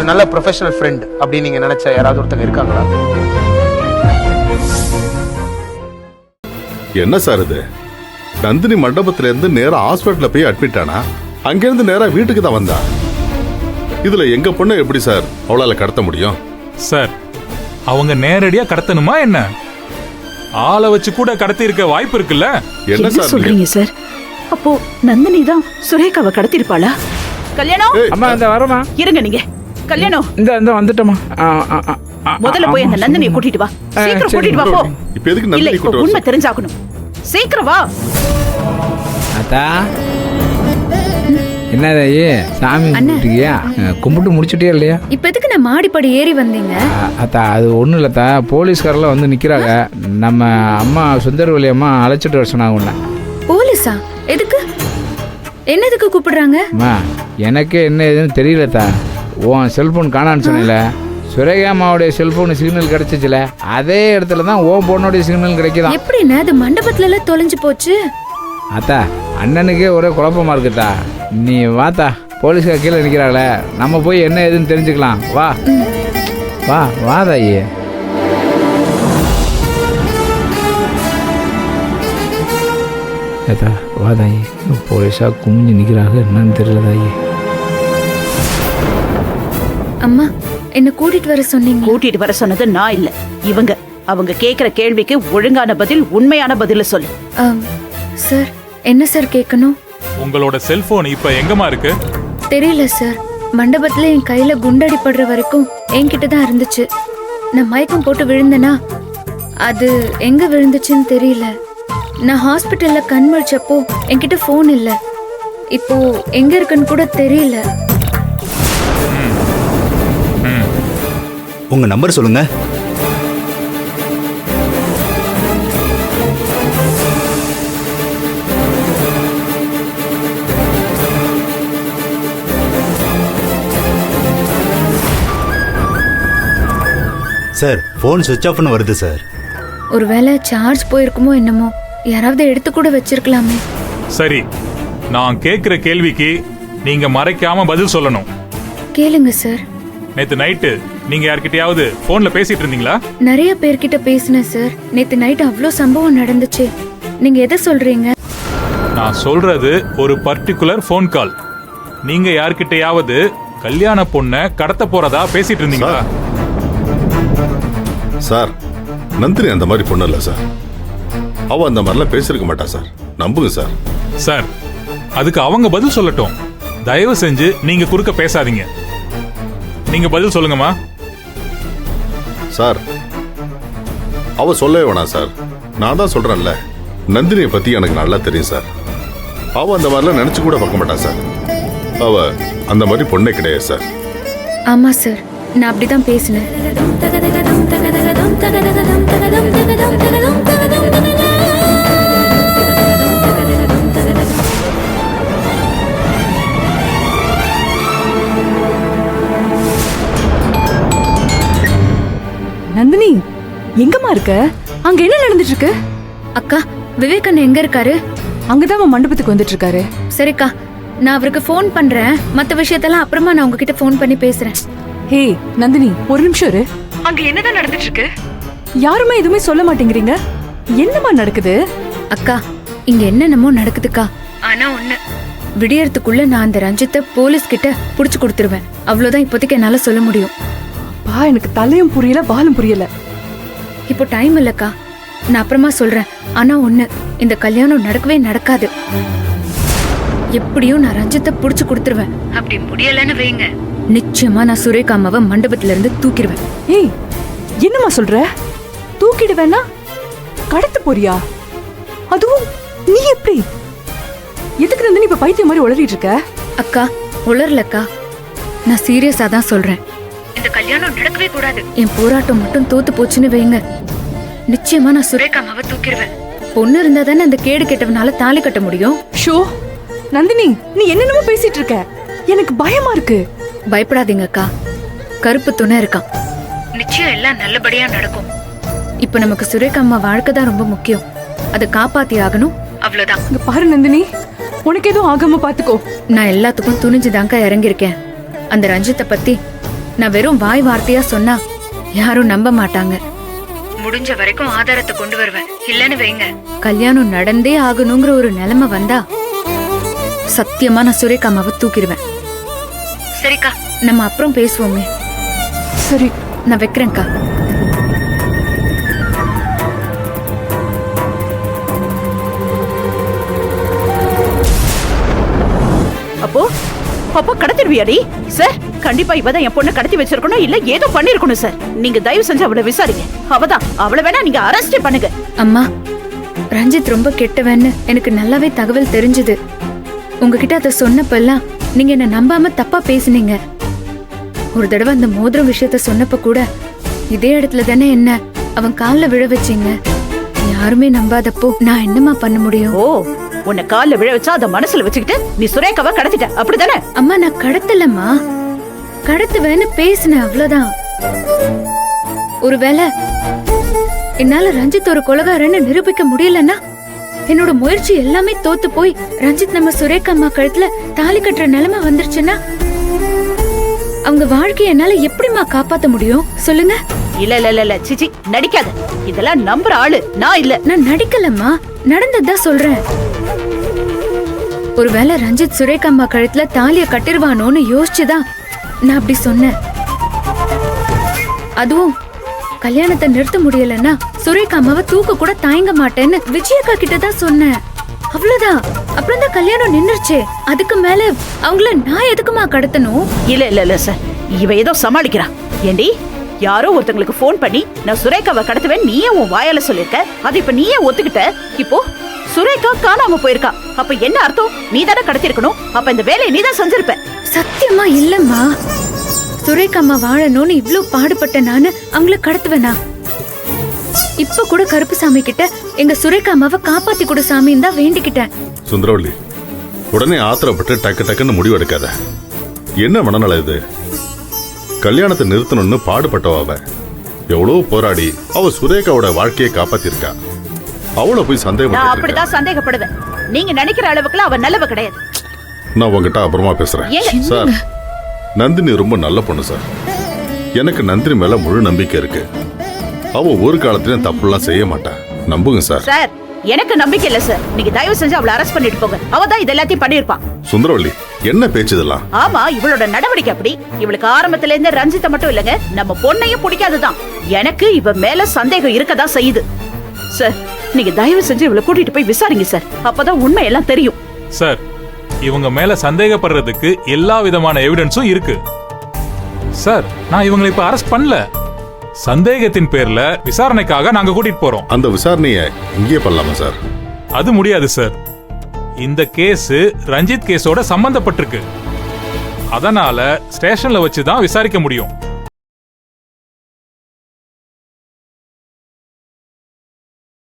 ஒரு நல்ல professional friend அப்படின்னு நீங்க நினைச்ச யாராவது ஒருத்தங்க இருக்காங்களா? என்ன சார் இது? நந்தினி மண்டபத்துல இருந்து நேரா ஹாஸ்பிட்டல்ல போய் அட்மிட் ஆனா, அங்கிருந்து நேரா வீட்டுக்கு தான் வந்தா. இதுல எங்க பொண்ணு எப்படி சார் அவளால கடத்த முடியும்? சார், அவங்க நேரடியா கடத்தணுமா என்ன? ஆளை வச்சு கூட கடத்தி இருக்க வாய்ப்பு இருக்குல்ல? என்ன சார் சொல்றீங்க சார்? அப்போ நந்தினி தான் சுரேகாவை கடத்திருப்பாளா? கல்யாணம் அம்மா இந்த வரமா இருங்க, நீங்க கல்யாணம் இந்த வந்துட்டோமா. முதல்ல போய் அந்த நந்தினியை கூட்டிட்டு வா. சீக்கிரம் கூட்டிட்டு வா போ. இப்ப எதுக்கு இல்ல, நந்தினி இப்ப கூட்டு உண்மை தெரிஞ்சாகணும். சீக்கிரம் வா. அத்தா என்னதாயி சாமி கும்பிட்டுக்கியா? கும்பிட்டு முடிச்சுட்டே இல்லையா? இப்ப எதுக்கு நான் மாடிப்படி ஏறி வந்தீங்க? அத்தா அது ஒன்றும் இல்லத்தா, போலீஸ்காரெல்லாம் வந்து நிற்கிறாங்க. நம்ம அம்மா சுந்தரவல்லி அம்மா அழைச்சிட்டு வர சொன்னாங்க உன்னை. போலீஸா? எதுக்கு? என்னதுக்கு கூப்பிடுறாங்க? அம்மா எனக்கே என்ன ஏதுன்னு தெரியலத்தா. உன் செல்ஃபோன் காணான்னு சொன்னல, சுரேகா அம்மாவுடைய செல்ஃபோனு சிக்னல் கிடைச்சிச்சுல, அதே இடத்துல தான் உன் பொண்ணுடைய சிக்னல் கிடைக்குதான். எப்படின்னா அது மண்டபத்துல எல்லாம் தொலைஞ்சு போச்சு. அத்தா அண்ணனுக்கே ஒரே குழப்பமா இருக்குதா. நீ வாத்தா, போலீஸ்கார கீழே நிற்கிறாங்களே, நம்ம போய் என்ன ஏதுன்னு தெரிஞ்சுக்கலாம். வா வா வாதாயி. ஏதா வாதாயி, போலீஸா குமிஞ்சு நிற்கிறாங்க, என்னன்னு தெரியலதாயி. அம்மா என்ன கூட்டிட்டு வர சொன்னீங்க. கூட்டிட்டு வர சொன்னது நான் இல்ல, இவங்க. அவங்க கேக்குற கேள்விக்கு ஒழுங்கான பதில், உண்மையான பதில சொல்லு. சார், என்ன சார் கேட்கணும்? உங்களோட செல்போன் இப்ப எங்கம்மா இருக்கு? தெரியல சார். மண்டபத்துல என் கையில குண்டடிப்படுற வரைக்கும் என்கிட்ட தான் இருந்துச்சு. நான் மயக்கம் போட்டு விழுந்தேனா, அது எங்க விழுந்துச்சுன்னு தெரியல. நான் ஹாஸ்பிட்டல்ல கண் முழிச்சப்போ என்கிட்ட போன் இல்ல. இப்போ எங்க இருக்குன்னு கூட தெரியல. உங்க நம்பர் சொல்லுங்க. சார், போன் சுவிட்ச் ஆஃப்னு வருது சார். ஒருவேளை சார்ஜ் போயிருக்குமோ என்னமோ. யாராவது எடுத்து கூட வச்சிருக்கலாமே. சரி, நான் கேக்குற கேள்விக்கு நீங்க மறைக்காம பதில் சொல்லணும். கேளுங்க சார். நேத்து நைட்டு நீங்க யார்கிட்டயாவது போன்ல பேசிட்டு இருந்தீங்களா? நிறைய பேர்கிட்ட பேசினேன் சார். நேத்து நைட் அவ்வளோ சம்பவம் நடந்துச்சு. நீங்க எதை சொல்றீங்க? நான் சொல்றது ஒரு பர்டிகுலர் போன் கால். நீங்க யார்கிட்டயாவது கல்யாண பொண்ண கடத்த போறதா பேசிட்டு இருந்தீங்களா? சார், நந்தினி அந்த மாதிரி பொண்ணு இல்ல சார். அவ அந்த மாதிரிலாம் பேசிருக்க மாட்டா சார். நம்புங்க சார். சார், அதுக்கு அவங்க பதில் சொல்லட்டும். தயவு செஞ்சு நீங்க குறுக்க பேசாதீங்க. நீங்க பதில் சொல்லுங்கம்மா. சார், அவ சொல்லவே வேணாம் சார். நான் தான் சொல்றேன்ல, நந்தினியை பத்தி எனக்கு நல்லா தெரியும் சார். அவ அந்த மாதிரிலாம் நினைச்சு கூட பார்க்க மாட்டா சார். அவ அந்த மாதிரி பொண்ணே கிடையாது சார். ஆமா சார், நான் அப்படிதான் பேசினேன். நந்தினி, எங்கம்மா இருக்க? அங்க என்ன நடந்துட்டு இருக்கு? அக்கா, விவேகன் எங்க இருக்காரு? அங்கதான் அவன் மண்டபத்துக்கு வந்துட்டு இருக்காரு. சரிக்கா, நான் அவருக்கு ஃபோன் பண்றேன். மத்த விஷயத்தெல்லாம் அப்புறமா நான் உங்ககிட்ட ஃபோன் பண்ணி பேசுறேன். ஹே நந்தினி, ஒரு நிமிஷம் இரு. அங்க என்னதான் நடந்துட்டு இருக்கு? யாருமே எதுவுமே சொல்ல மாட்டேங்கிறீங்க. என்னமா நடக்குது? அக்கா, இங்க என்னென்னமோ நடக்குதுக்கா. ஆனா ஒண்ணு, விடியறதுக்குள்ள நான் அந்த ரஞ்சித்தை போலீஸ் கிட்ட புடிச்சு கொடுத்துருவேன். அவ்வளவுதான் இப்போதைக்கு என்னால சொல்ல முடியும். அப்பா, எனக்கு தலையும் புரியல, வாலும் புரியல. இப்போ டைம் இல்லக்கா, நான் அப்புறமா சொல்றேன். ஆனா ஒண்ணு, இந்த கல்யாணம் நடக்கவே நடக்காது. எப்படியும் நான் ரஞ்சித்தை புடிச்சு கொடுத்துருவேன். அப்படி முடியலன்னு வைங்க, நிச்சயமா நான் சுரேகா அம்மாவை மண்டபத்துல இருந்து தூக்கிடுவேன். ஏய், என்னம்மா சொல்ற? தூக்கிடுவேனா? கடத்த போறியா? அதுவும் நீ எப்படி? எதுக்கு நந்தினி இப்ப பைத்தியம் மாதிரி உளறிட்டு இருக்க? அக்கா, உளரலக்கா, நான் சீரியஸா தான் சொல்றேன். இந்த கல்யாணம் நடக்கவே கூடாது. என் போராட்டம் மட்டும் தோத்து போச்சுன்னு வைங்க, நிச்சயமா நான் சுரேகா அம்மாவை தூக்கிடுவேன். பொண்ணு இருந்தா தானே அந்த கேடு கெட்டவனால தாலி கட்ட முடியும். ஷோ நந்தினி, நீ என்னென்னமோ பேசிட்டு இருக்க. எனக்கு பயமா இருக்கு. பயப்படாதீங்க அக்கா, கருப்பு துணை இருக்கான். நிச்சயம் எல்லாம் நல்லபடியா நடக்கும். இப்ப நமக்கு சுரேகா அம்மா வாழ்க்கை தான் ரொம்ப முக்கியம். அதை காப்பாத்தி ஆகணும், அவ்வளவுதான். இங்க பாரு நந்தினி, உனக்கு எதுவும் ஆகாம பாத்துக்கோ. நான் எல்லாத்துக்கும் துணிஞ்சுதாங்க இறங்கியிருக்கேன். அந்த ரஞ்சித்தை பத்தி நான் வெறும் வாய் வார்த்தையா சொன்னா யாரும் நம்ப மாட்டாங்க. முடிஞ்ச வரைக்கும் ஆதாரத்தை கொண்டு வருவேன். இல்லன்னு வைங்க, கல்யாணம் நடந்தே ஆகணுங்கிற ஒரு நிலைமை வந்தா சத்தியமா நான் சுரேகா அம்மாவை தூக்கிடுவேன். சரிக்கா, நம்ம அப்புறம் பேசுவோமே. சரி. நான் வைக்கிறேன்க்கா. அப்போ கடத்திடுவியாடி? சார், கண்டிப்பா இவதான் என் பொண்ணை கடத்தி வச்சிருக்கணும், இல்ல ஏதோ பண்ணிருக்கணும் சார். நீங்க தயவு செஞ்சு அவளை விசாரிங்க. அவளை வேணா நீங்க அரெஸ்ட் பண்ணுங்க. அம்மா, ரஞ்சித் ரொம்ப கெட்டவன்னு எனக்கு நல்லாவே தகவல் தெரிஞ்சது. உங்ககிட்ட அதை சொன்னப்பெல்லாம் நீங்க என்ன நம்பாம தப்பா பேசுனீங்க. ஒரு தடவை அந்த மோதிரம் விஷயத்த சொன்னப்ப கூட இதே இடத்துல தானே என்ன அவன் கால்ல விழ வச்சீங்க. யாருமே நம்பாதப்போ நான் என்னமா பண்ண முடியும்? ஓ, உன்னை கால்ல விழ வச்சா அத மனசுல வச்சுக்கிட்டு நீ சுரேகாவை கடத்திட்ட, அப்படிதானே? அம்மா, நான் கடத்தலம்மா, கடத்துவேன்னு பேசினேன், அவ்வளவுதான். ஒருவேளை என்னால ரஞ்சித் ஒரு கொலைகாரன்னு நிரூபிக்க முடியலன்னா என்னோட முயற்சி எல்லாமே தோத்து போய் ரஞ்சித் நம்ம சுரேகா அம்மா கழுத்துல தாலி கட்டுற நிலைமை வந்துருச்சுன்னா அவங்க வாழ்க்கையை என்னால எப்படிமா காப்பாத்த முடியும் சொல்லுங்க? இல்ல இல்ல இல்ல சிச்சி, நடிக்காத. இதெல்லாம் நம்புற ஆளு நான் இல்ல. நான் நடிக்கலம்மா, நடந்ததுதான் சொல்றேன். ஒருவேளை ரஞ்சித் சுரேகா அம்மா கழுத்துல தாலிய கட்டிருவானோன்னு யோசிச்சுதான் நான் அப்படி சொன்னேன். அதுவும் கல்யாணத்தை நிறுத்த முடியலன்னா சுரேகா அம்மாவை தூக்க கூட தயங்க மாட்டேன்னு விஜயக்கா கிட்ட தான் சொன்னேன். அவ்வளவுதான். அப்புறம் தான் கல்யாணம் நின்னுருச்சு. அதுக்கு மேல அவங்கள நான் எதுக்குமா கடத்தணும்? இல்ல இல்ல இல்ல சார், இவ ஏதோ சமாளிக்கிறா. ஏண்டி, யாரோ ஒருத்தங்களுக்கு போன் பண்ணி நான் சுரேகாவை கடத்துவேன் நீயே உன் வாயால சொல்லிருக்க, அது இப்ப நீயே ஒத்துக்கிட்ட. இப்போ சுரேகா காணாம போயிருக்கா. அப்ப என்ன அர்த்தம்? நீ தானே கடத்திருக்கணும். அப்ப இந்த வேலையை நீ தான் செஞ்சிருப்ப. சத்தியமா இல்லம்மா. சுரேகா அம்மா வாழணும்னு இவ்ளோ பாடுபட்ட நானு அவங்கள கடத்துவேனா? இப்ப கூட கருப்புசாமி கிட்ட எங்க சுரேகா அம்மாவை காப்பாத்தி கொடு சாமின்னு தான் வேண்டிக்கிட்டேன். சுந்தரவள்ளி, உடனே ஆத்திரப்பட்டு டக்கு டக்குன்னு முடிவு எடுக்காத. என்ன மனநல இது? கல்யாணத்தை நிறுத்தணும்னு பாடுபட்டவ அவ. எவ்வளவு போராடி அவ சுரேகாவோட வாழ்க்கையை காப்பாத்திருக்கா. அவளை போய் சந்தேகம். நான் அப்படிதான் சந்தேகப்படுவேன். நீங்க நினைக்கிற அளவுக்குலாம் அவ நல்லவ கிடையாது. நான் உங்ககிட்ட அப்புறமா பேசுறேன் சார். நந்தினி ரொம்ப நல்ல பொண்ணு சார். எனக்கு நந்தினி மேல முழு நம்பிக்கை இருக்கு. அவ ஒரு காலத்திலும் தப்புலாம் செய்ய மாட்டா. நம்புங்க சார். சார், எனக்கு நம்பிக்கை இல்ல சார். நீங்க தயவு செஞ்சு அவளை அரெஸ்ட் பண்ணிட்டு போங்க. அவ தான் இது எல்லாத்தையும் பண்ணிருப்பான். சுந்தரவள்ளி, என்ன பேச்சு இதெல்லாம்? ஆமா, இவளோட நடவடிக்கை அப்படி. இவளுக்கு ஆரம்பத்துல இருந்து ரஞ்சித்தை மட்டும் இல்லங்க, நம்ம பொண்ணையும் பிடிக்காதுதான். எனக்கு இவ மேல சந்தேகம் இருக்கதான் செய்யுது. சார், நீங்க தயவு செஞ்சு இவளை கூட்டிட்டு போய் விசாரிங்க சார். அப்பதான் உண்மை எல்லாம் தெரியும். சார், இவங்க மேல சந்தேகப்படுறதுக்கு எல்லா விதமான எவிடன்ஸும் இருக்கு. சார், நான் இவங்களை இப்ப அரெஸ்ட் பண்ணல. சந்தேகத்தின் பேர்ல விசாரணைக்காக நாங்க கூட்டிட்டு போறோம். அந்த விசாரணையை இங்கே பண்ணலாமா சார்? அது முடியாது சார். இந்த கேஸ் ரஞ்சித் கேஸோட சம்பந்தப்பட்டிருக்கு. அதனால ஸ்டேஷன்ல வச்சுதான் விசாரிக்க முடியும்.